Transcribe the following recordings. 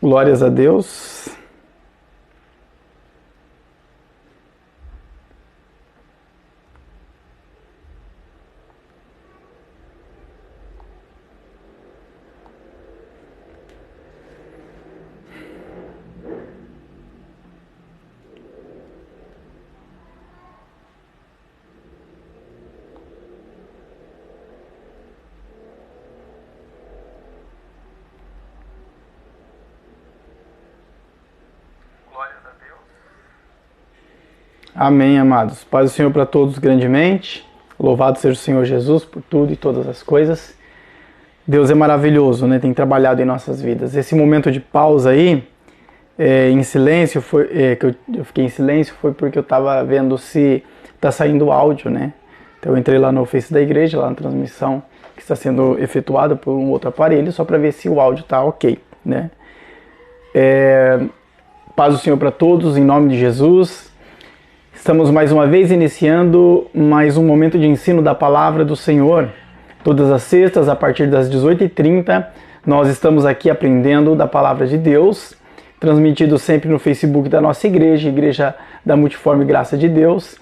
Glórias a Deus. Amém, amados. Paz do Senhor para todos grandemente. Louvado seja o Senhor Jesus por tudo e todas as coisas. Deus é maravilhoso, né? Tem trabalhado em nossas vidas. Esse momento de pausa aí, em silêncio, que eu fiquei em silêncio, foi porque eu estava vendo se está saindo áudio, né? Então eu entrei lá no Face da igreja, lá na transmissão que está sendo efetuada por um outro aparelho, só para ver se o áudio está ok, né? Paz do Senhor para todos, em nome de Jesus. Estamos mais uma vez iniciando mais um momento de ensino da Palavra do Senhor. Todas as sextas, a partir das 18h30, nós estamos aqui aprendendo da Palavra de Deus, transmitido sempre no Facebook da nossa igreja, Igreja da Multiforme Graça de Deus.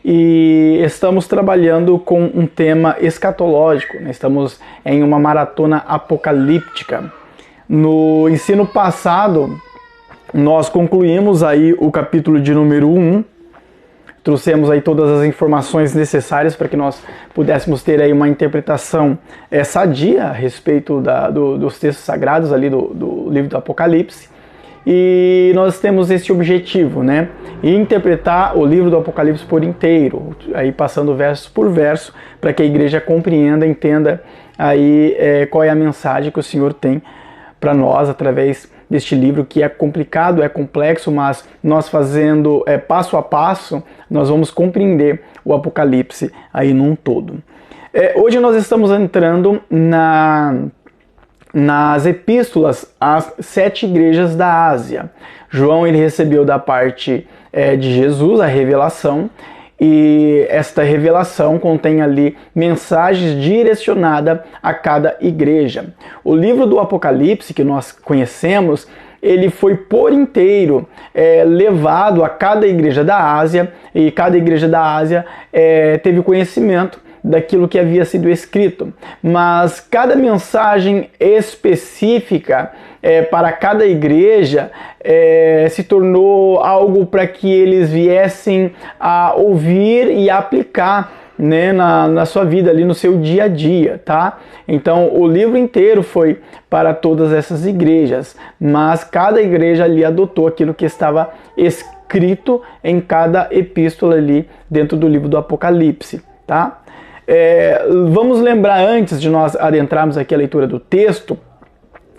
E estamos trabalhando com um tema escatológico, né? Estamos em uma maratona apocalíptica. No ensino passado, nós concluímos aí o capítulo de número 1, trouxemos aí todas as informações necessárias para que nós pudéssemos ter aí uma interpretação sadia a respeito dos textos sagrados ali do livro do Apocalipse. E nós temos esse objetivo, né? Interpretar o livro do Apocalipse por inteiro, aí passando verso por verso, para que a igreja compreenda, entenda aí qual é a mensagem que o Senhor tem para nós através deste livro, que é complicado, é complexo, mas nós fazendo passo a passo, nós vamos compreender o Apocalipse aí num todo. Hoje nós estamos entrando nas epístolas às 7 igrejas da Ásia. João, ele recebeu da parte de Jesus a revelação, e esta revelação contém ali mensagens direcionadas a cada igreja. O livro do Apocalipse, que nós conhecemos, ele foi por inteiro levado a cada igreja da Ásia, e cada igreja da Ásia teve conhecimento daquilo que havia sido escrito. Mas cada mensagem específica para cada igreja se tornou algo para que eles viessem a ouvir e aplicar, né, na sua vida, ali no seu dia a dia, tá? Então o livro inteiro foi para todas essas igrejas, mas cada igreja ali adotou aquilo que estava escrito em cada epístola ali dentro do livro do Apocalipse, tá? Vamos lembrar, antes de nós adentrarmos aqui a leitura do texto,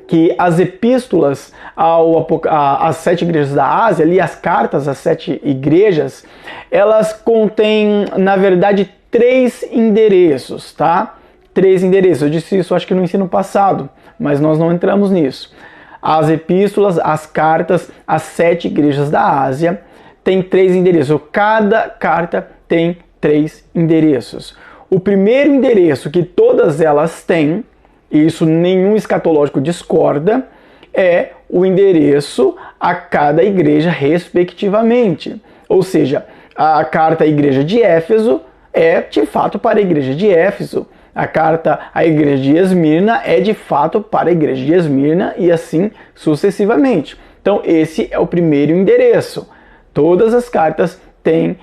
que as epístolas às 7 igrejas da Ásia, ali as cartas às 7 igrejas, elas contêm, na verdade, 3 endereços, tá? 3 endereços. Eu disse isso, acho que no ensino passado, mas nós não entramos nisso. As epístolas, as cartas às 7 igrejas da Ásia tem 3 endereços. Cada carta tem 3 endereços. O primeiro endereço que todas elas têm, e isso nenhum escatológico discorda, é o endereço a cada igreja respectivamente. Ou seja, a carta à igreja de Éfeso é de fato para a igreja de Éfeso. A carta à igreja de Esmirna é de fato para a igreja de Esmirna, e assim sucessivamente. Então esse é o primeiro endereço. Todas as cartas têm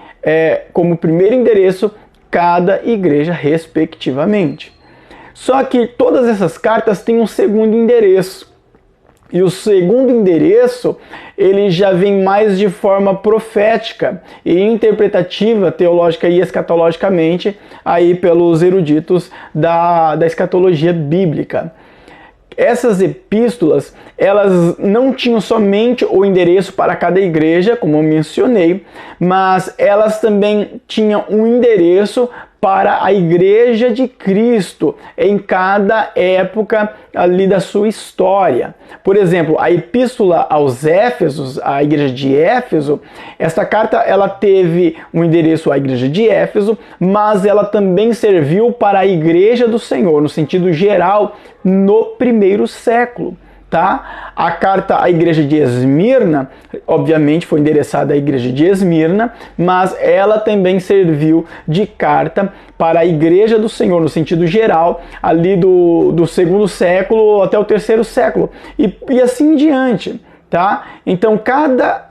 como primeiro endereço cada igreja respectivamente. Só que todas essas cartas têm um segundo endereço. E o segundo endereço, ele já vem mais de forma profética e interpretativa, teológica e escatologicamente, aí pelos eruditos da escatologia bíblica. Essas epístolas, elas não tinham somente o endereço para cada igreja, como eu mencionei, mas elas também tinham um endereço para a igreja de Cristo em cada época ali da sua história. Por exemplo, a epístola aos Éfesos, a igreja de Éfeso, esta carta ela teve um endereço à igreja de Éfeso, mas ela também serviu para a igreja do Senhor, no sentido geral, no primeiro século. tá? A carta à igreja de Esmirna, obviamente foi endereçada à igreja de Esmirna, mas ela também serviu de carta para a igreja do Senhor, no sentido geral, ali do segundo século até o terceiro século, e assim em diante, tá? Então,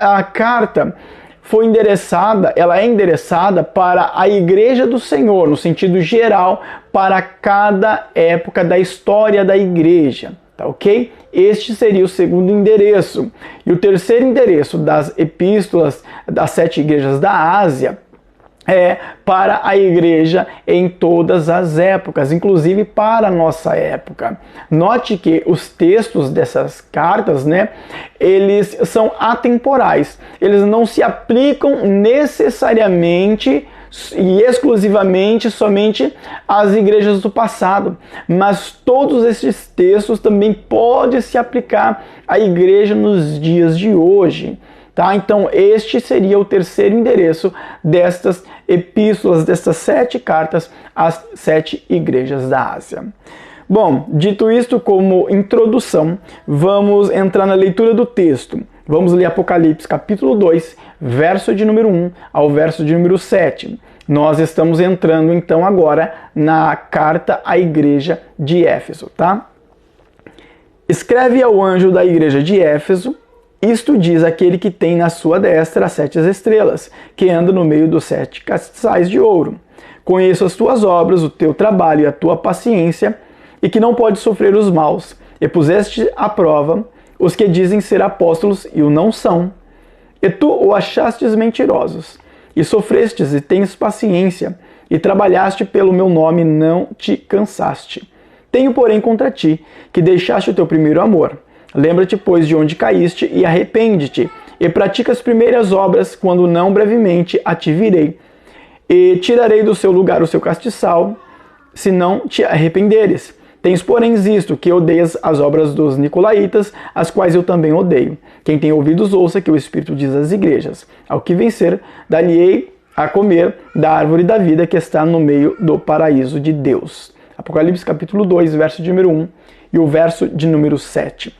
a carta foi endereçada, ela é endereçada para a igreja do Senhor, no sentido geral, para cada época da história da igreja, tá ok? Este seria o segundo endereço. E o terceiro endereço das epístolas das 7 igrejas da Ásia é para a igreja em todas as épocas, inclusive para a nossa época. Note que os textos dessas cartas, né, eles são atemporais. Eles não se aplicam necessariamente e exclusivamente somente às igrejas do passado, mas todos esses textos também podem se aplicar à igreja nos dias de hoje. Tá? Então este seria o terceiro endereço destas epístolas, destas 7 cartas às 7 igrejas da Ásia. Bom, dito isto como introdução, vamos entrar na leitura do texto. Vamos ler Apocalipse capítulo 2, verso de número 1 ao verso de número 7. Nós estamos entrando então agora na carta à igreja de Éfeso, tá? Escreve ao anjo da igreja de Éfeso: isto diz aquele que tem na sua destra as 7 estrelas, que anda no meio dos 7 castiçais de ouro. Conheço as tuas obras, o teu trabalho e a tua paciência, e que não podes sofrer os maus, e puseste à prova os que dizem ser apóstolos e o não são, e tu o achastes mentirosos, e sofrestes e tens paciência, e trabalhaste pelo meu nome, não te cansaste. Tenho, porém, contra ti, que deixaste o teu primeiro amor. Lembra-te, pois, de onde caíste, e arrepende-te, e pratica as primeiras obras, quando não brevemente a te virei, e tirarei do seu lugar o seu castiçal, se não te arrependeres. Tens, porém, isto, que odeias as obras dos nicolaítas, as quais eu também odeio. Quem tem ouvidos, ouça que o Espírito diz às igrejas: ao que vencer, dar-lhe-ei a comer da árvore da vida que está no meio do paraíso de Deus. Apocalipse capítulo 2, verso de número 1 e o verso de número 7.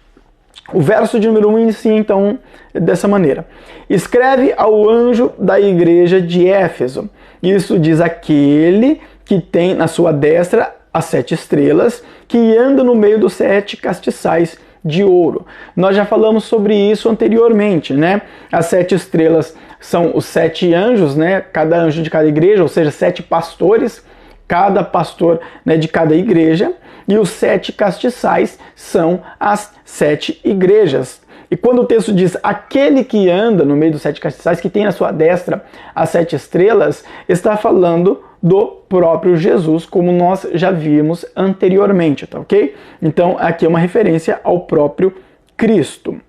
O verso de número 1 inicia então dessa maneira: escreve ao anjo da igreja de Éfeso. Isso diz aquele que tem na sua destra as 7 estrelas, que anda no meio dos 7 castiçais de ouro. Nós já falamos sobre isso anteriormente, né? As 7 estrelas são os 7 anjos, né? Cada anjo de cada igreja, ou seja, 7 pastores, cada pastor, né, de cada igreja. E os 7 castiçais são as 7 igrejas. E quando o texto diz aquele que anda no meio dos 7 castiçais, que tem na sua destra as 7 estrelas, está falando do próprio Jesus, como nós já vimos anteriormente, tá ok? Então aqui é uma referência ao próprio Cristo.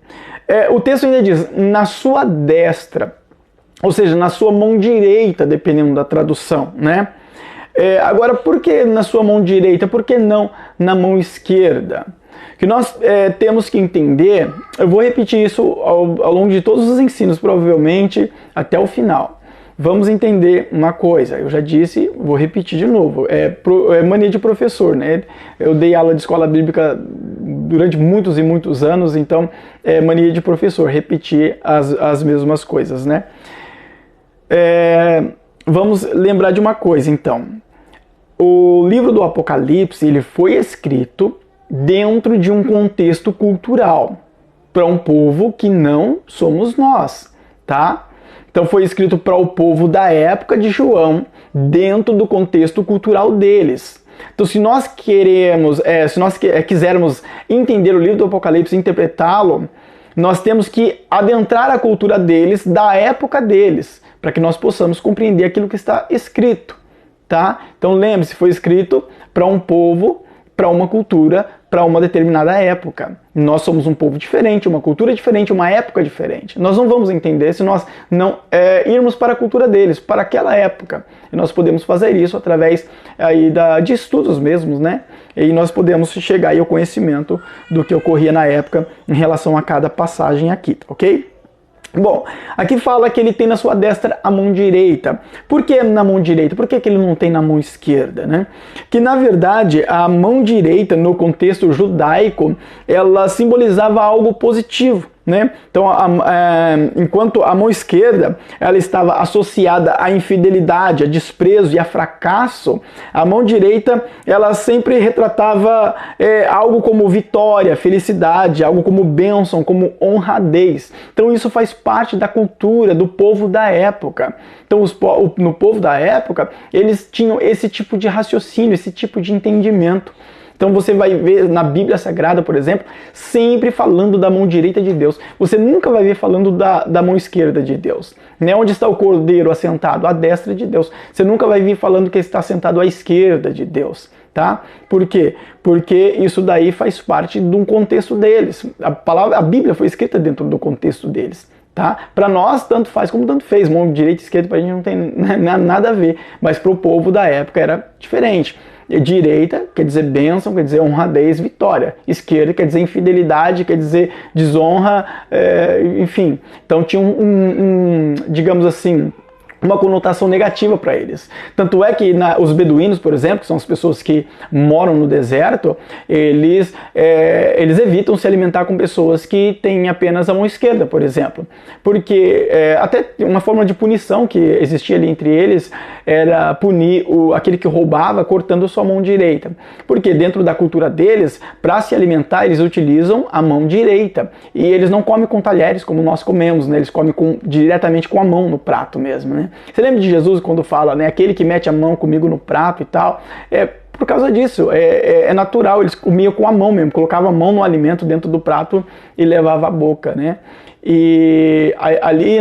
O texto ainda diz, na sua destra, ou seja, na sua mão direita, dependendo da tradução, né? Agora, por que na sua mão direita? Por que não na mão esquerda? Que nós temos que entender, eu vou repetir isso ao longo de todos os ensinos, provavelmente até o final. Vamos entender uma coisa, eu já disse, vou repetir de novo, é mania de professor, né? Eu dei aula de escola bíblica durante muitos e muitos anos, então é mania de professor, repetir as mesmas coisas, né? Vamos lembrar de uma coisa, então. O livro do Apocalipse, ele foi escrito dentro de um contexto cultural, para um povo que não somos nós, tá? Então foi escrito para o povo da época de João, dentro do contexto cultural deles. Então se nós quisermos entender o livro do Apocalipse e interpretá-lo, nós temos que adentrar a cultura deles, da época deles, para que nós possamos compreender aquilo que está escrito, tá? Então lembre-se, foi escrito para um povo, para uma cultura, para uma determinada época. Nós somos um povo diferente, uma cultura diferente, uma época diferente. Nós não vamos entender se nós não irmos para a cultura deles, para aquela época. E nós podemos fazer isso através aí de estudos mesmos, né? E nós podemos chegar aí ao conhecimento do que ocorria na época em relação a cada passagem aqui, ok? Bom, aqui fala que ele tem na sua destra a mão direita. Por que na mão direita? Por que ele não tem na mão esquerda, né? Que na verdade a mão direita no contexto judaico, ela simbolizava algo positivo, né? Então, enquanto a mão esquerda ela estava associada à infidelidade, a desprezo e a fracasso, a mão direita ela sempre retratava algo como vitória, felicidade, algo como bênção, como honradez. Então isso faz parte da cultura do povo da época. Então no povo da época eles tinham esse tipo de raciocínio, esse tipo de entendimento. Então você vai ver na Bíblia Sagrada, por exemplo, sempre falando da mão direita de Deus. Você nunca vai ver falando da mão esquerda de Deus. Né? Onde está o cordeiro assentado? À destra de Deus. Você nunca vai vir falando que ele está sentado à esquerda de Deus. Tá? Por quê? Porque isso daí faz parte de um contexto deles. A Bíblia foi escrita dentro do contexto deles. Tá? Para nós, tanto faz como tanto fez. Mão direita e esquerda para a gente não tem nada a ver. Mas para o povo da época era diferente. Direita quer dizer bênção, quer dizer honradez, vitória. Esquerda quer dizer infidelidade, quer dizer desonra, enfim. Então tinha digamos assim, uma conotação negativa para eles. Tanto é que os beduínos, por exemplo, que são as pessoas que moram no deserto, eles evitam se alimentar com pessoas que têm apenas a mão esquerda, por exemplo. Porque até uma forma de punição que existia ali entre eles era punir aquele que roubava cortando sua mão direita. Porque dentro da cultura deles, para se alimentar, eles utilizam a mão direita. E eles não comem com talheres como nós comemos, né? Eles comem diretamente com a mão no prato mesmo, né? Você lembra de Jesus quando fala, né, aquele que mete a mão comigo no prato e tal? Por causa disso, é natural, eles comiam com a mão mesmo, colocavam a mão no alimento dentro do prato e levavam à boca, né? E ali,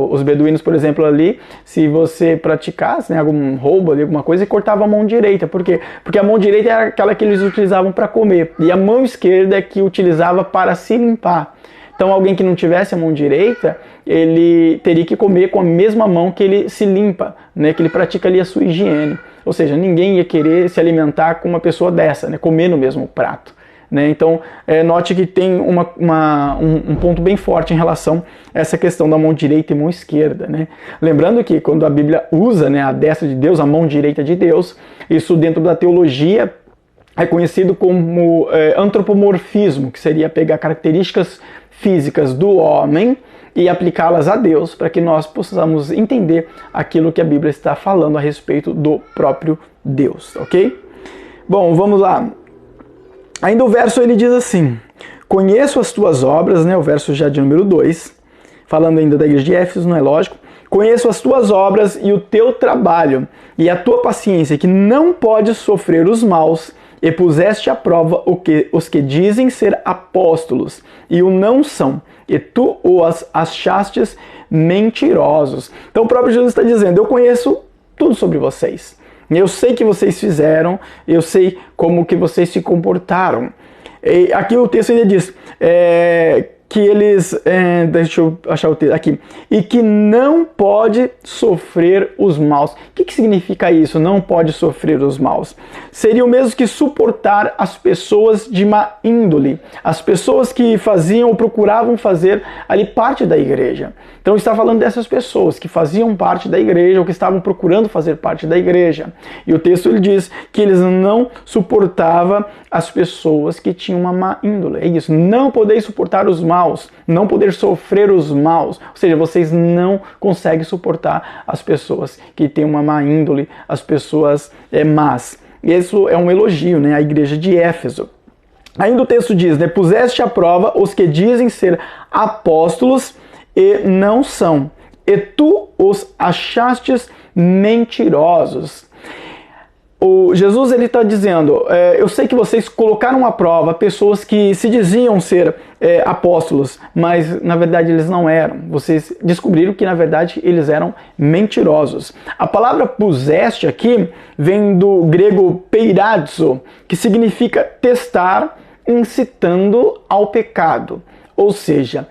os beduínos, por exemplo, ali, se você praticasse, né, algum roubo ali, alguma coisa, e cortava a mão direita. Por quê? Porque a mão direita era aquela que eles utilizavam para comer, e a mão esquerda é que utilizava para se limpar. Então alguém que não tivesse a mão direita, ele teria que comer com a mesma mão que ele se limpa, né? Que ele pratica ali a sua higiene. Ou seja, ninguém ia querer se alimentar com uma pessoa dessa, né? Comer no mesmo prato. Né? Então, note que tem um ponto bem forte em relação a essa questão da mão direita e mão esquerda. Né? Lembrando que quando a Bíblia usa, né, a destra de Deus, a mão direita de Deus, isso dentro da teologia é conhecido como antropomorfismo, que seria pegar características físicas do homem e aplicá-las a Deus, para que nós possamos entender aquilo que a Bíblia está falando a respeito do próprio Deus, ok? Bom, vamos lá. Ainda o verso ele diz assim: conheço as tuas obras, né? O verso já de número 2, falando ainda da igreja de Éfeso, não é lógico? Conheço as tuas obras e o teu trabalho e a tua paciência, que não podes sofrer os maus, e puseste à prova os que dizem ser apóstolos e o não são, e tu os achastes mentirosos. Então o próprio Jesus está dizendo: eu conheço tudo sobre vocês. Eu sei que vocês fizeram, eu sei como que vocês se comportaram. E aqui o texto ainda diz que eles, deixa eu achar o texto aqui, e que não pode sofrer os maus. O que significa isso? Não pode sofrer os maus. Seria o mesmo que suportar as pessoas de má índole, as pessoas que faziam ou procuravam fazer ali parte da igreja. Então está falando dessas pessoas que faziam parte da igreja ou que estavam procurando fazer parte da igreja. E o texto ele diz que eles não suportavam as pessoas que tinham uma má índole. É isso, não poder suportar os maus, não poder sofrer os maus. Ou seja, vocês não conseguem suportar as pessoas que têm uma má índole, as pessoas más. E isso é um elogio, né, à igreja de Éfeso. Ainda o texto diz, né, puseste à prova os que dizem ser apóstolos e não são, e tu os achastes mentirosos. O Jesus ele está dizendo, eu sei que vocês colocaram à prova pessoas que se diziam ser apóstolos, mas na verdade eles não eram. Vocês descobriram que na verdade eles eram mentirosos. A palavra puseste aqui vem do grego peiradzo, que significa testar, incitando ao pecado. Ou seja,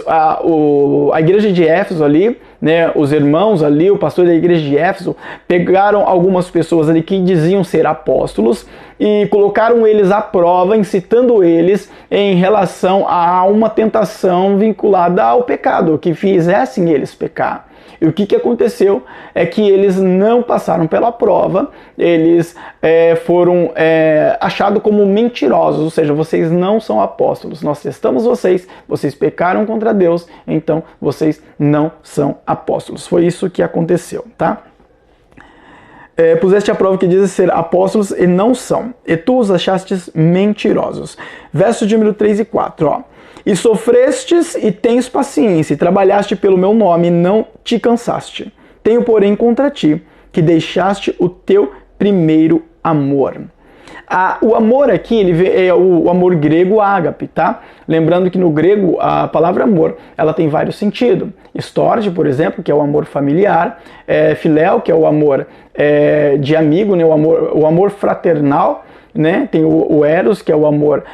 a igreja de Éfeso ali, né, os irmãos ali, o pastor da igreja de Éfeso, pegaram algumas pessoas ali que diziam ser apóstolos e colocaram eles à prova, incitando eles em relação a uma tentação vinculada ao pecado, que fizessem eles pecar. E o que aconteceu é que eles não passaram pela prova, eles foram achados como mentirosos, ou seja, vocês não são apóstolos, nós testamos vocês, vocês pecaram contra Deus, então vocês não são apóstolos. Foi isso que aconteceu, tá? Puseste à prova que dizem ser apóstolos e não são, e tu os achastes mentirosos. Verso de número 3 e 4, ó. E sofrestes e tens paciência, e trabalhaste pelo meu nome e não te cansaste. Tenho, porém, contra ti, que deixaste o teu primeiro amor. O amor aqui é o amor grego ágape, tá? Lembrando que no grego a palavra amor ela tem vários sentidos. Storge, por exemplo, que é o amor familiar, filéu, que é o amor de amigo, né? o amor fraternal, né? Tem o eros, que é o amor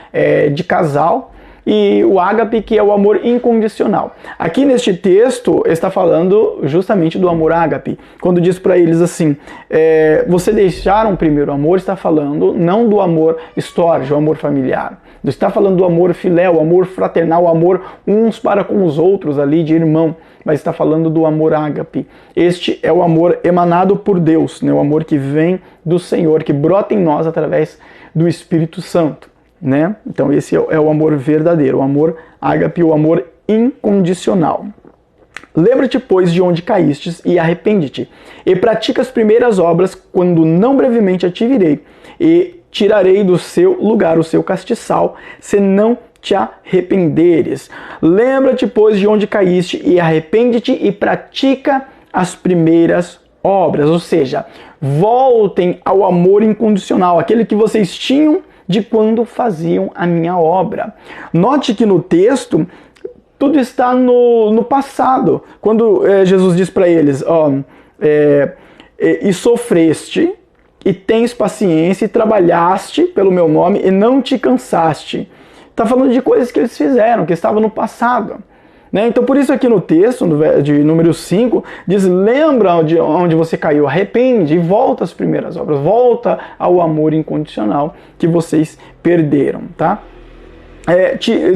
de casal, e o ágape, que é o amor incondicional. Aqui neste texto está falando justamente do amor ágape. Quando diz para eles assim, você deixaram o primeiro amor, está falando não do amor storge, o amor familiar. Está falando do amor filéu, o amor fraternal, o amor uns para com os outros ali, de irmão. Mas está falando do amor ágape. Este é o amor emanado por Deus, né? O amor que vem do Senhor, que brota em nós através do Espírito Santo. Né? Então esse é o amor verdadeiro, o amor ágape, o amor incondicional. Lembra-te, pois, de onde caístes e arrepende-te, e pratica as primeiras obras, quando não brevemente a te virei, e tirarei do seu lugar o seu castiçal, se não te arrependeres. Lembra-te, pois, de onde caíste e arrepende-te e pratica as primeiras obras, ou seja, voltem ao amor incondicional, aquele que vocês tinham de quando faziam a minha obra. Note que no texto tudo está no passado. Quando Jesus diz para eles, e sofreste, e tens paciência, e trabalhaste pelo meu nome, e não te cansaste. Está falando de coisas que eles fizeram, que estavam no passado. Né? Então por isso aqui no texto, de número 5, diz, lembra de onde você caiu, arrepende e volta às primeiras obras, volta ao amor incondicional que vocês perderam, tá?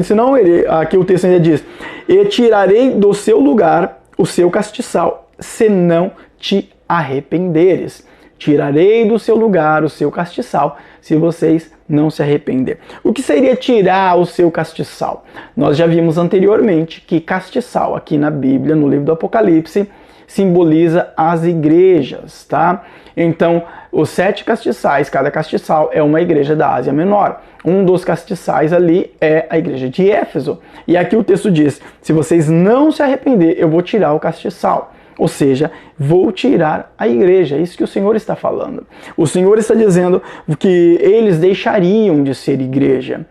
Senão aqui o texto ainda diz, e tirarei do seu lugar o seu castiçal, se não te arrependeres. Tirarei do seu lugar o seu castiçal, se vocês não se arrepender. O que seria tirar o seu castiçal? Nós já vimos anteriormente que castiçal, aqui na Bíblia, no livro do Apocalipse, simboliza as igrejas, tá? Então, os 7 castiçais, cada castiçal é uma igreja da Ásia Menor. Um dos castiçais ali é a igreja de Éfeso. E aqui o texto diz, se vocês não se arrepender, eu vou tirar o castiçal. Ou seja, vou tirar a igreja. É isso que o Senhor está falando. O Senhor está dizendo que eles deixariam de ser igreja.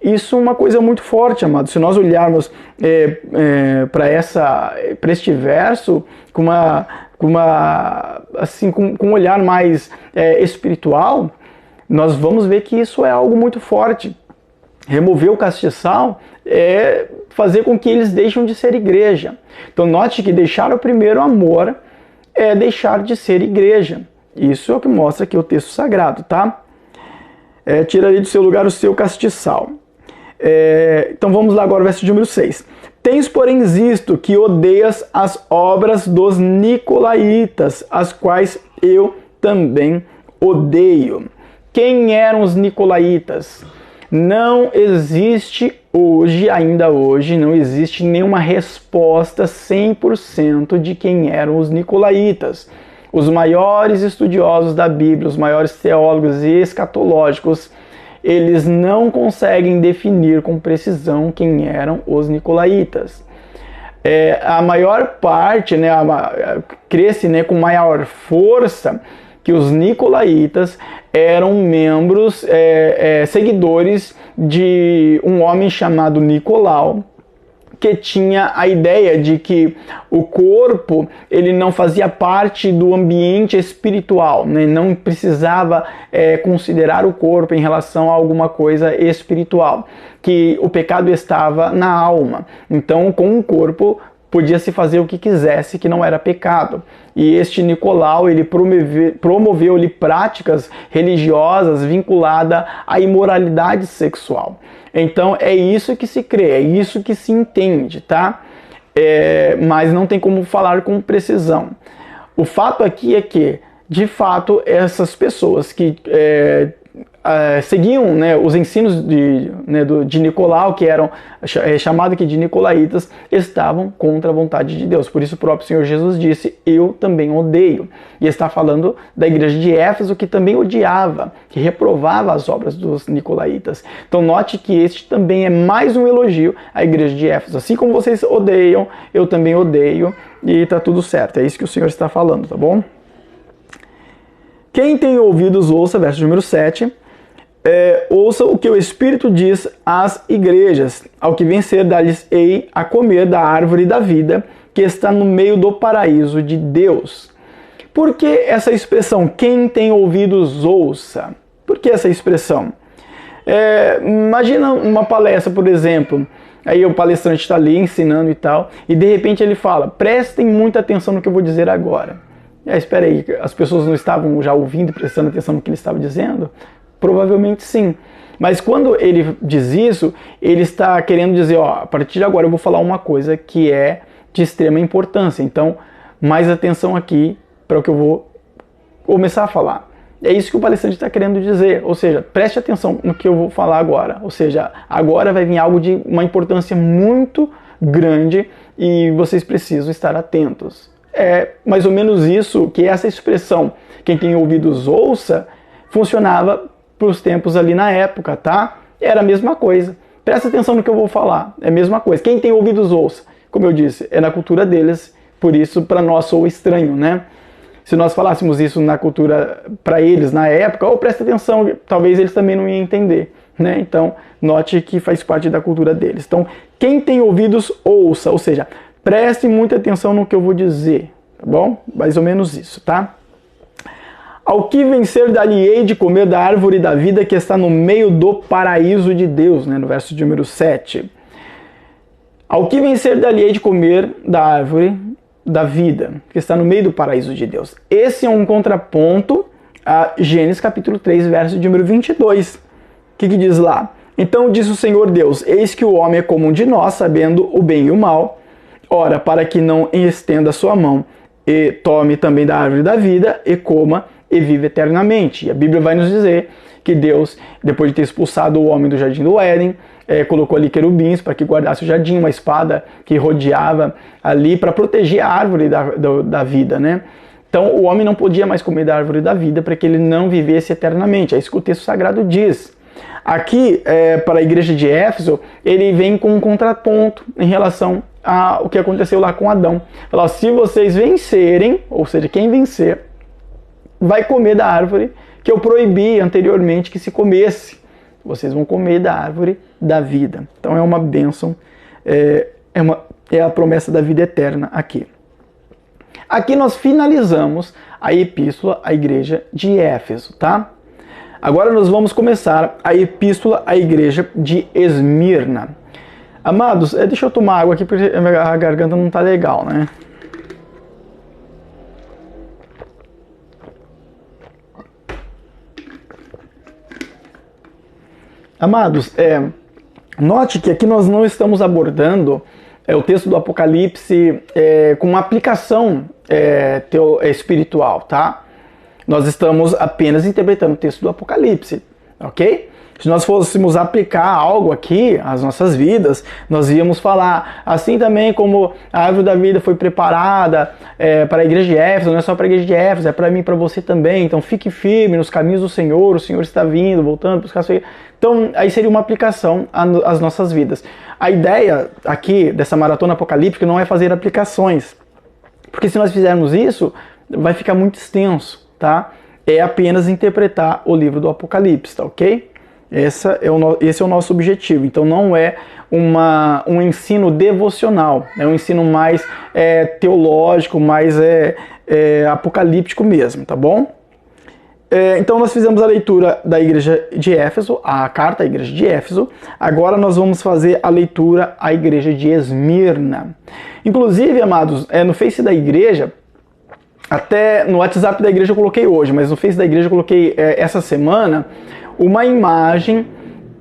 Isso é uma coisa muito forte, amado. Se nós olharmos para este verso com um olhar mais espiritual, nós vamos ver que isso é algo muito forte. Remover o castiçal é fazer com que eles deixem de ser igreja. Então note que deixar o primeiro amor é deixar de ser igreja. Isso é o que mostra aqui o texto sagrado, tá? Tirarei do seu lugar o seu castiçal. Então vamos lá agora, verso de número 6. Tens, porém, isto, que odeias as obras dos nicolaítas, as quais eu também odeio. Quem eram os nicolaítas? Não existe hoje, ainda hoje, não existe nenhuma resposta 100% de quem eram os nicolaítas. Os maiores estudiosos da Bíblia, os maiores teólogos e escatológicos, eles não conseguem definir com precisão quem eram os nicolaítas. A maior parte, né, cresce, né, com maior força que os nicolaítas eram membros, seguidores de um homem chamado Nicolau, que tinha a ideia de que o corpo ele não fazia parte do ambiente espiritual, né? Não precisava considerar o corpo em relação a alguma coisa espiritual, que o pecado estava na alma. Então, com o corpo, podia se fazer o que quisesse, que não era pecado. E este Nicolau, ele promoveu práticas religiosas vinculadas à imoralidade sexual. Então é isso que se crê, é isso que se entende, tá? Mas não tem como falar com precisão. O fato aqui é que, de fato, essas pessoas que seguiam, né, os ensinos de Nicolau, que eram chamados aqui de nicolaítas, estavam contra a vontade de Deus. Por isso o próprio Senhor Jesus disse, eu também odeio. E está falando da igreja de Éfeso, que também odiava, que reprovava as obras dos nicolaítas. Então note que este também é mais um elogio à igreja de Éfeso. Assim como vocês odeiam, eu também odeio, e está tudo certo. É isso que o Senhor está falando, tá bom? Quem tem ouvidos, ouça, verso número 7. Ouça o que o Espírito diz às igrejas. Ao que vencer, dar-lhes-ei a comer da árvore da vida, que está no meio do paraíso de Deus. Por que essa expressão, quem tem ouvidos, ouça? Por que essa expressão? Imagina uma palestra, por exemplo, aí o palestrante está ali ensinando e tal, e de repente ele fala, prestem muita atenção no que eu vou dizer agora. Espera aí, as pessoas não estavam já ouvindo e prestando atenção no que ele estava dizendo? Provavelmente sim. Mas quando ele diz isso, ele está querendo dizer, a partir de agora eu vou falar uma coisa que é de extrema importância. Então, mais atenção aqui para o que eu vou começar a falar. É isso que o palestrante está querendo dizer. Ou seja, preste atenção no que eu vou falar agora. Ou seja, agora vai vir algo de uma importância muito grande e vocês precisam estar atentos. É mais ou menos isso que essa expressão, quem tem ouvidos ouça, funcionava para os tempos ali na época, tá? Era a mesma coisa. Presta atenção no que eu vou falar, é a mesma coisa. Quem tem ouvidos ouça, como eu disse, é na cultura deles, por isso para nós soa estranho, né? Se nós falássemos isso na cultura para eles na época, presta atenção, talvez eles também não iam entender, né? Então, note que faz parte da cultura deles. Então, quem tem ouvidos ouça, ou seja, preste muita atenção no que eu vou dizer, tá bom? Mais ou menos isso, tá? Ao que vencer, dar-lhe-ei de comer da árvore da vida que está no meio do paraíso de Deus, né? No verso de número 7. Ao que vencer, dar-lhe-ei de comer da árvore da vida que está no meio do paraíso de Deus. Esse é um contraponto a Gênesis capítulo 3, verso de número 22. O que diz lá? Então disse o Senhor Deus, eis que o homem é como um de nós, sabendo o bem e o mal. Ora, para que não estenda a sua mão e tome também da árvore da vida e coma e vive eternamente. E a Bíblia vai nos dizer que Deus, depois de ter expulsado o homem do jardim do Éden, colocou ali querubins para que guardasse o jardim, uma espada que rodeava ali para proteger a árvore da vida, né? Então o homem não podia mais comer da árvore da vida para que ele não vivesse eternamente. É isso que o texto sagrado diz. Aqui, para a igreja de Éfeso, ele vem com um contraponto em relação ao que aconteceu lá com Adão. Fala, se vocês vencerem, ou seja, quem vencer, vai comer da árvore que eu proibi anteriormente que se comesse. Vocês vão comer da árvore da vida. Então é uma bênção, é a promessa da vida eterna aqui. Aqui nós finalizamos a epístola à igreja de Éfeso, tá? Agora nós vamos começar a epístola à igreja de Esmirna. Amados, deixa eu tomar água aqui porque a garganta não tá legal, né? Amados, note que aqui nós não estamos abordando o texto do Apocalipse com uma aplicação espiritual, tá? Nós estamos apenas interpretando o texto do Apocalipse, ok? Se nós fôssemos aplicar algo aqui às nossas vidas, nós íamos falar, assim também como a árvore da vida foi preparada para a igreja de Éfeso, não é só para a igreja de Éfeso, é para mim e para você também. Então fique firme nos caminhos do Senhor, o Senhor está vindo, voltando, buscar sua... Então aí seria uma aplicação às nossas vidas. A ideia aqui dessa maratona apocalíptica não é fazer aplicações, porque se nós fizermos isso, vai ficar muito extenso, tá? É apenas interpretar o livro do Apocalipse, tá ok? Esse é o nosso objetivo. Então não é um ensino devocional, é um ensino mais teológico, mais apocalíptico mesmo, tá bom? Então nós fizemos a leitura da igreja de Éfeso, a carta à igreja de Éfeso. Agora nós vamos fazer a leitura à igreja de Esmirna. Inclusive, amados, no Face da igreja, até no WhatsApp da igreja eu coloquei hoje, mas no Face da igreja eu coloquei essa semana uma imagem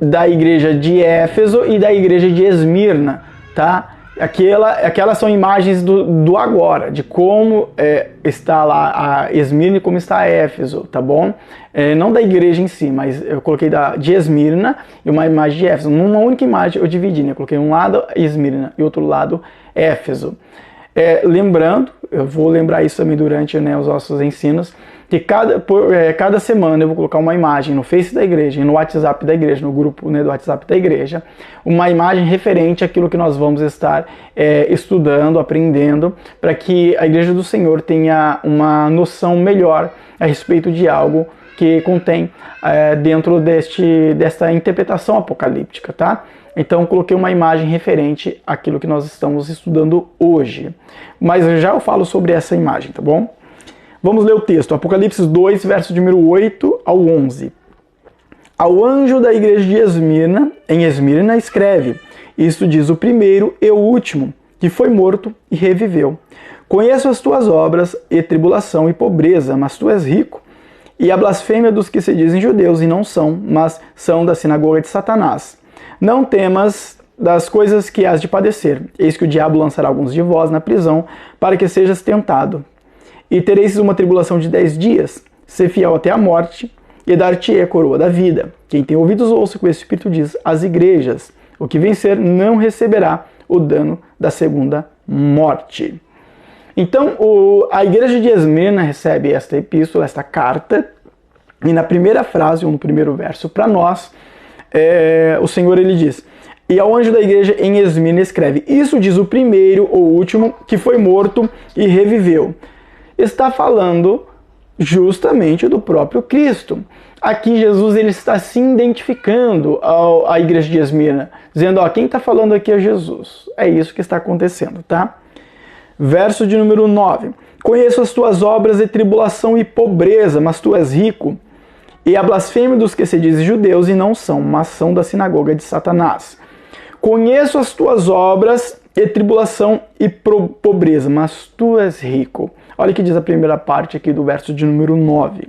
da igreja de Éfeso e da igreja de Esmirna, tá? Aquelas são imagens do agora, de como está lá a Esmirna e como está Éfeso, tá bom? Não da igreja em si, mas eu coloquei de Esmirna e uma imagem de Éfeso. Numa única imagem eu dividi, né? Eu coloquei um lado Esmirna e outro lado Éfeso. Lembrando, eu vou lembrar isso também durante os nossos ensinos, que cada semana eu vou colocar uma imagem no Face da igreja e no WhatsApp da igreja, no grupo do WhatsApp da igreja, uma imagem referente àquilo que nós vamos estar estudando, aprendendo, para que a igreja do Senhor tenha uma noção melhor a respeito de algo que contém dentro desta interpretação apocalíptica, tá? Então coloquei uma imagem referente àquilo que nós estamos estudando hoje. Mas já eu falo sobre essa imagem, tá bom? Vamos ler o texto, Apocalipse 2, verso de número 8 ao 11. Ao anjo da igreja de Esmirna, em Esmirna, escreve: isto diz o primeiro e o último, que foi morto e reviveu. Conheço as tuas obras, e tribulação e pobreza, mas tu és rico. E a blasfêmia dos que se dizem judeus e não são, mas são da sinagoga de Satanás. Não temas das coisas que hás de padecer. Eis que o diabo lançará alguns de vós na prisão, para que sejas tentado. E tereis uma tribulação de 10 dias. Ser fiel até a morte, e dar-te-ei a coroa da vida. Quem tem ouvidos ouça o que o Espírito diz às igrejas. O que vencer não receberá o dano da segunda morte. Então, a igreja de Esmirna recebe esta epístola, esta carta, e na primeira frase, ou no primeiro verso, para nós, o Senhor ele diz: e ao anjo da igreja em Esmirna escreve: isso diz o primeiro ou último, que foi morto e reviveu. Está falando justamente do próprio Cristo. Aqui Jesus ele está se identificando à igreja de Esmirna, dizendo: quem está falando aqui é Jesus. É isso que está acontecendo, tá? Verso de número 9. Conheço as tuas obras de tribulação e pobreza, mas tu és rico. E a blasfêmia dos que se dizem judeus e não são, mas são da sinagoga de Satanás. Conheço as tuas obras e tribulação e pobreza, mas tu és rico. Olha o que diz a primeira parte aqui do verso de número 9.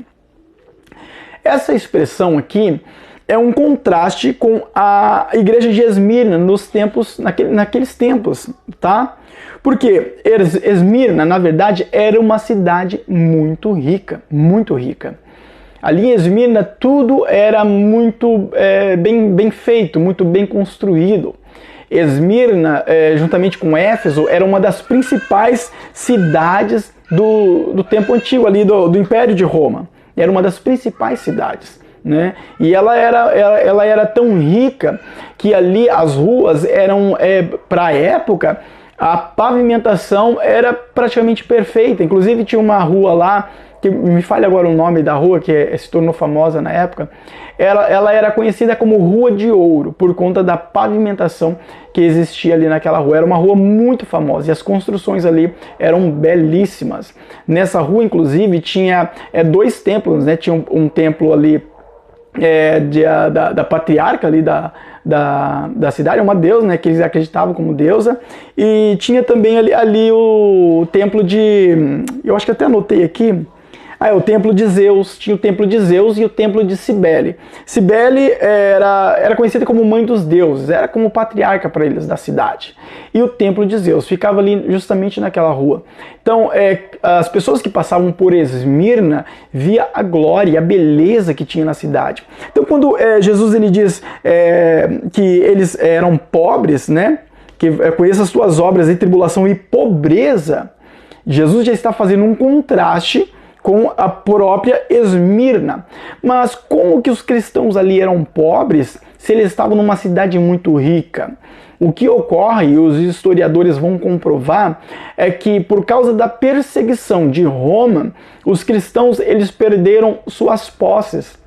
Essa expressão aqui é um contraste com a igreja de Esmirna naqueles tempos, tá? Porque Esmirna, na verdade, era uma cidade muito rica, muito rica. Ali em Esmirna tudo era muito bem feito, muito bem construído. Esmirna, juntamente com Éfeso, era uma das principais cidades do tempo antigo, ali do Império de Roma. Era uma das principais cidades, né? E ela era tão rica que ali as ruas eram, para a época, a pavimentação era praticamente perfeita. Inclusive tinha uma rua lá, que me falha agora o nome da rua, que se tornou famosa na época. Ela era conhecida como Rua de Ouro, por conta da pavimentação que existia ali naquela rua. Era uma rua muito famosa e as construções ali eram belíssimas. Nessa rua, inclusive, tinha 2 templos, né? Tinha um templo ali da patriarca ali da cidade, uma deusa, né, que eles acreditavam como deusa, e tinha também ali o templo eu acho que até anotei aqui, o templo de Zeus, tinha o templo de Zeus e o templo de Cibele. Cibele era conhecida como mãe dos deuses, era como patriarca para eles da cidade. E o templo de Zeus ficava ali justamente naquela rua. Então, as pessoas que passavam por Esmirna via a glória e a beleza que tinha na cidade. Então, quando Jesus ele diz que eles eram pobres, né, que conheça as tuas obras de tribulação e pobreza, Jesus já está fazendo um contraste com a própria Esmirna. Mas como que os cristãos ali eram pobres se eles estavam numa cidade muito rica? O que ocorre, e os historiadores vão comprovar, é que por causa da perseguição de Roma, os cristãos eles perderam suas posses.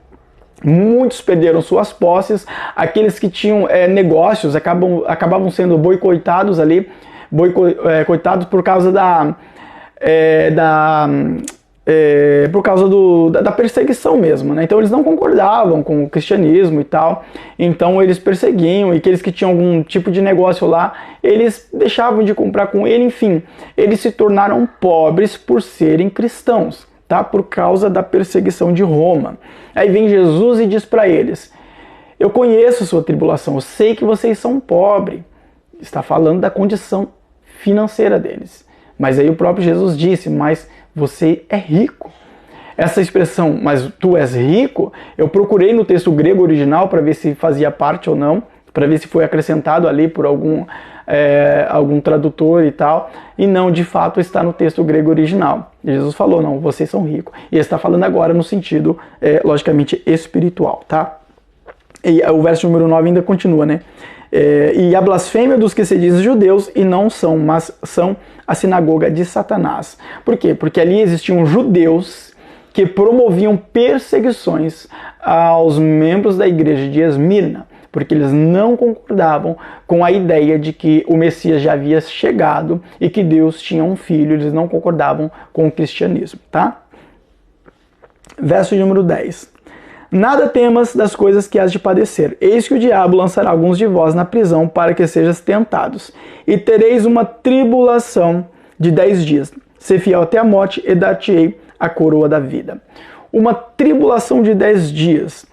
Muitos perderam suas posses, aqueles que tinham negócios acabavam sendo boicotados ali, boicotados por causa por causa da perseguição mesmo, né? Então eles não concordavam com o cristianismo e tal, então eles perseguiam, e aqueles que tinham algum tipo de negócio lá, eles deixavam de comprar com ele, enfim, eles se tornaram pobres por serem cristãos, tá? Por causa da perseguição de Roma. Aí vem Jesus e diz para eles: eu conheço sua tribulação, eu sei que vocês são pobres. Está falando da condição financeira deles. Mas aí o próprio Jesus disse: mas você é rico. Essa expressão, mas tu és rico, eu procurei no texto grego original para ver se fazia parte ou não, para ver se foi acrescentado ali por algum tradutor e tal, e não, de fato está no texto grego original. Jesus falou: não, vocês são ricos. E ele está falando agora no sentido, logicamente, espiritual, tá? E o verso número 9 ainda continua, né? E a blasfêmia dos que se dizem judeus e não são, mas são a sinagoga de Satanás. Por quê? Porque ali existiam judeus que promoviam perseguições aos membros da igreja de Esmirna, porque eles não concordavam com a ideia de que o Messias já havia chegado e que Deus tinha um filho. Eles não concordavam com o cristianismo, tá? Verso número 10. Nada temas das coisas que has de padecer. Eis que o diabo lançará alguns de vós na prisão para que sejas tentados. E tereis uma tribulação de 10 dias. Ser fiel até a morte e dar-te-ei a coroa da vida. Uma tribulação de 10 dias.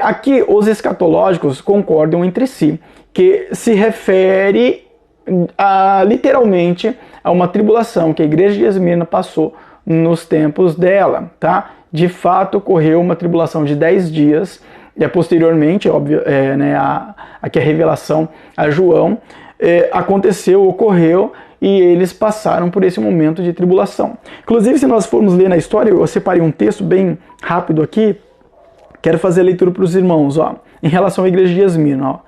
Aqui os escatológicos concordam entre si que se refere literalmente a uma tribulação que a igreja de Esmirna passou nos tempos dela, tá? De fato, ocorreu uma tribulação de 10 dias, e posteriormente, óbvio, aqui a revelação a João, ocorreu, e eles passaram por esse momento de tribulação. Inclusive, se nós formos ler na história, eu separei um texto bem rápido aqui, quero fazer a leitura para os irmãos, ó, em relação à igreja de Esmirna, ó.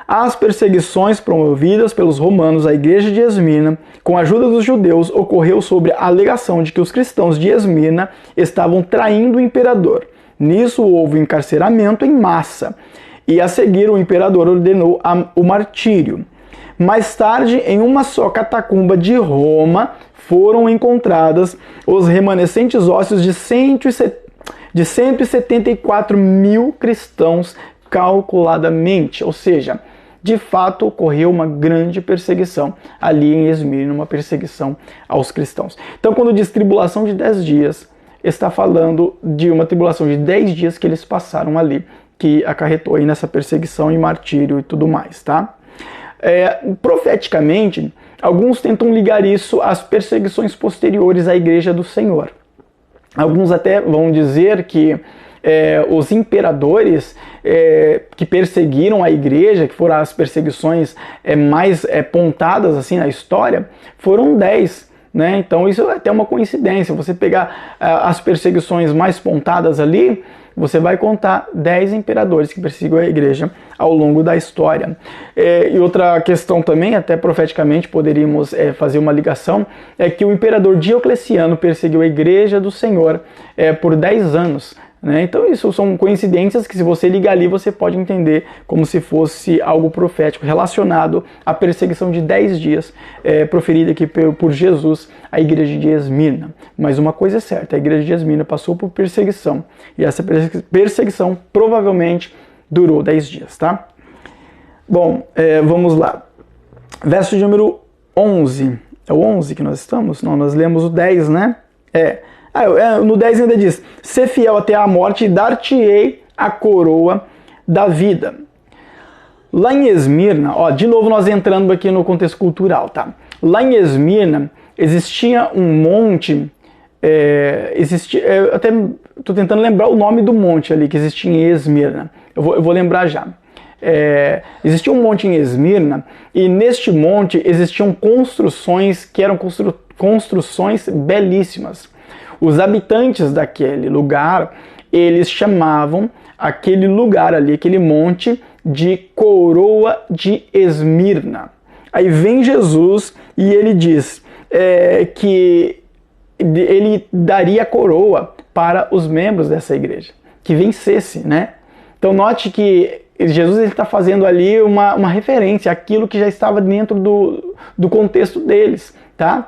As perseguições promovidas pelos romanos à igreja de Esmirna, com a ajuda dos judeus, ocorreu sobre a alegação de que os cristãos de Esmirna estavam traindo o imperador. Nisso houve encarceramento em massa, e a seguir o imperador ordenou o martírio. Mais tarde, em uma só catacumba de Roma, foram encontradas os remanescentes ósseos de 174 mil cristãos calculadamente, ou seja, de fato ocorreu uma grande perseguição ali em Esmirna, uma perseguição aos cristãos. Então, quando diz tribulação de 10 dias, está falando de uma tribulação de 10 dias que eles passaram ali, que acarretou aí nessa perseguição e martírio e tudo mais, tá? Profeticamente, alguns tentam ligar isso às perseguições posteriores à igreja do Senhor. Alguns até vão dizer que os imperadores que perseguiram a igreja, que foram as perseguições mais pontadas assim na história, foram 10. Né? Então isso é até uma coincidência. Você pegar as perseguições mais pontadas ali, você vai contar 10 imperadores que perseguiram a igreja ao longo da história. E outra questão também, até profeticamente poderíamos fazer uma ligação, é que o imperador Diocleciano perseguiu a igreja do Senhor por 10 anos. Né? Então isso são coincidências que, se você ligar ali, você pode entender como se fosse algo profético relacionado à perseguição de 10 dias proferida aqui por Jesus à igreja de Esmirna. Mas uma coisa é certa, a igreja de Esmirna passou por perseguição, e essa perseguição provavelmente durou 10 dias, tá? Bom, vamos lá. Verso de número 11. É o 11 que nós estamos? Não, nós lemos o 10, né? No 10 ainda diz: ser fiel até a morte e dar-te-ei a coroa da vida. Lá em Esmirna, ó, de novo nós entrando aqui no contexto cultural, tá? Lá em Esmirna existia um monte, até estou tentando lembrar o nome do monte ali que existia em Esmirna. Eu vou lembrar já. Existia um monte em Esmirna, e neste monte existiam construções que eram construções belíssimas. Os habitantes daquele lugar, eles chamavam aquele lugar ali, aquele monte, de coroa de Esmirna. Aí vem Jesus e ele diz que ele daria a coroa para os membros dessa igreja, que vencesse, né? Então note que Jesus está fazendo ali uma referência àquilo que já estava dentro do contexto deles, tá?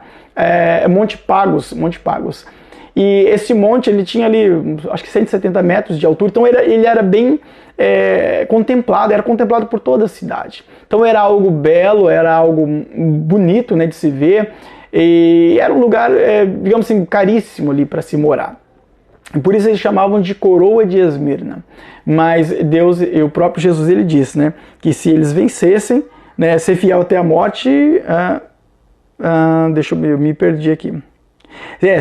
Monte Pagos. E esse monte, ele tinha ali, acho que 170 metros de altura, então ele era bem contemplado, era contemplado por toda a cidade. Então era algo belo, era algo bonito, né, de se ver, e era um lugar, digamos assim, caríssimo ali para se morar. E por isso eles chamavam de coroa de Esmirna. Mas Deus, e o próprio Jesus, ele disse, né, que se eles vencessem, né, ser fiel até a morte, deixa eu me perdi aqui.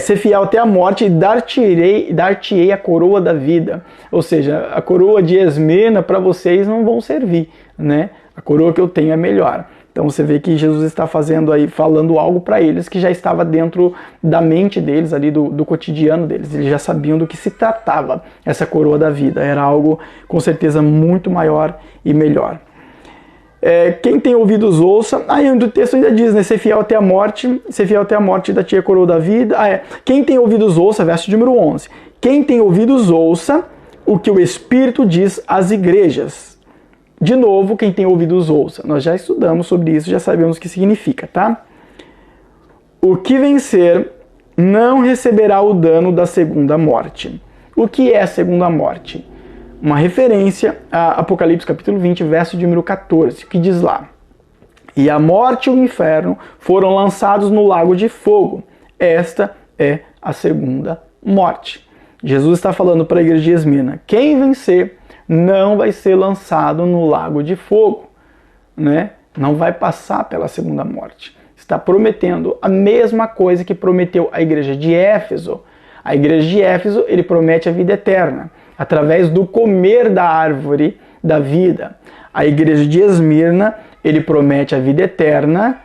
Ser fiel até a morte e dar-te-ei a coroa da vida. Ou seja, a coroa de Esmirna para vocês não vão servir, né? A coroa que eu tenho é melhor. Então você vê que Jesus está falando algo para eles que já estava dentro da mente deles, ali do cotidiano deles. Eles já sabiam do que se tratava essa coroa da vida. Era algo com certeza muito maior e melhor. Quem tem ouvidos ouça. Aí o texto ainda diz, né? Ser fiel até a morte da tia coroa da vida. Quem tem ouvidos ouça, verso número 11. Quem tem ouvidos ouça o que o Espírito diz às igrejas. De novo, quem tem ouvidos ouça. Nós já estudamos sobre isso, já sabemos o que significa, tá? O que vencer não receberá o dano da segunda morte. O que é a segunda morte? Uma referência a Apocalipse capítulo 20, verso de número 14, que diz lá: E a morte e o inferno foram lançados no lago de fogo. Esta é a segunda morte. Jesus está falando para a igreja de Esmirna: quem vencer não vai ser lançado no lago de fogo, né? Não vai passar pela segunda morte. Está prometendo a mesma coisa que prometeu a igreja de Éfeso. A igreja de Éfeso, ele promete a vida eterna através do comer da árvore da vida. A igreja de Esmirna, ele promete a vida eterna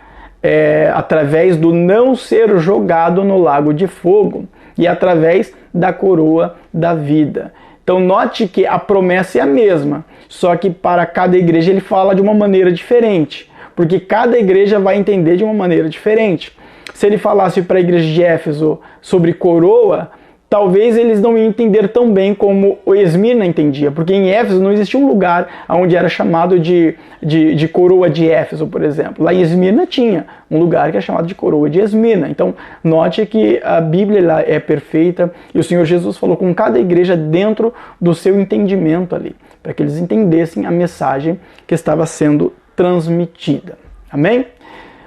através do não ser jogado no lago de fogo e através da coroa da vida. Então note que a promessa é a mesma, só que para cada igreja ele fala de uma maneira diferente, porque cada igreja vai entender de uma maneira diferente. Se ele falasse para a igreja de Éfeso sobre coroa, talvez eles não iam entender tão bem como o Esmirna entendia, porque em Éfeso não existia um lugar onde era chamado de coroa de Éfeso, por exemplo. Lá em Esmirna tinha um lugar que é chamado de coroa de Esmirna. Então, note que a Bíblia ela é perfeita e o Senhor Jesus falou com cada igreja dentro do seu entendimento ali, para que eles entendessem a mensagem que estava sendo transmitida. Amém?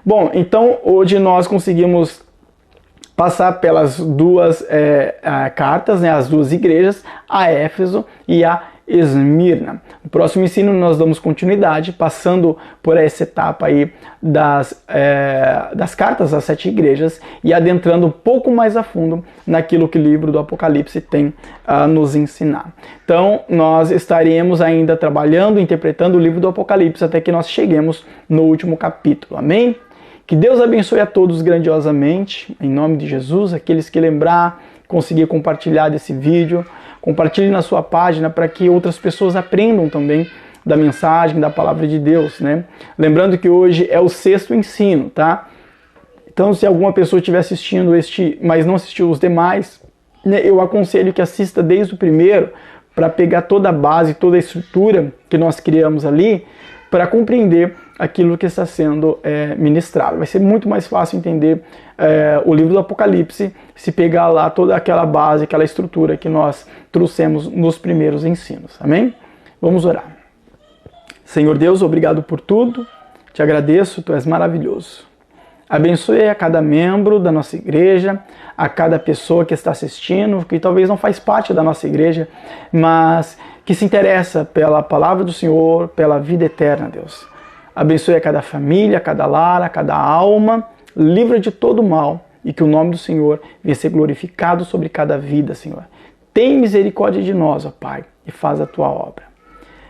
Bom, então hoje nós conseguimos passar pelas duas cartas, né, as duas igrejas, a Éfeso e a Esmirna. No próximo ensino nós damos continuidade, passando por essa etapa aí das cartas às 7 igrejas e adentrando um pouco mais a fundo naquilo que o livro do Apocalipse tem a nos ensinar. Então nós estaremos ainda trabalhando, interpretando o livro do Apocalipse até que nós cheguemos no último capítulo. Amém? Que Deus abençoe a todos grandiosamente, em nome de Jesus. Aqueles que lembrar, conseguir compartilhar desse vídeo, compartilhe na sua página para que outras pessoas aprendam também da mensagem, da palavra de Deus, né? Lembrando que hoje é o 6º ensino, tá? Então, se alguma pessoa estiver assistindo este, mas não assistiu os demais, né, eu aconselho que assista desde o primeiro, para pegar toda a base, toda a estrutura que nós criamos ali, para compreender aquilo que está sendo ministrado. Vai ser muito mais fácil entender o livro do Apocalipse se pegar lá toda aquela base, aquela estrutura que nós trouxemos nos primeiros ensinos. Amém? Vamos orar. Senhor Deus, obrigado por tudo. Te agradeço, Tu és maravilhoso. Abençoe a cada membro da nossa igreja, a cada pessoa que está assistindo, que talvez não faz parte da nossa igreja, mas que se interessa pela palavra do Senhor, pela vida eterna, Deus. Abençoe a cada família, a cada lar, a cada alma, livra de todo mal e que o nome do Senhor venha ser glorificado sobre cada vida, Senhor. Tem misericórdia de nós, ó Pai, e faz a Tua obra.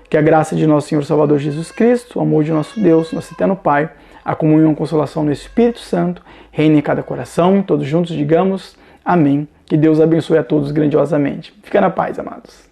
Que a graça de nosso Senhor Salvador Jesus Cristo, o amor de nosso Deus, nosso eterno Pai, a comunhão e a consolação do Espírito Santo reine em cada coração. Todos juntos digamos amém. Que Deus abençoe a todos grandiosamente. Fica na paz, amados.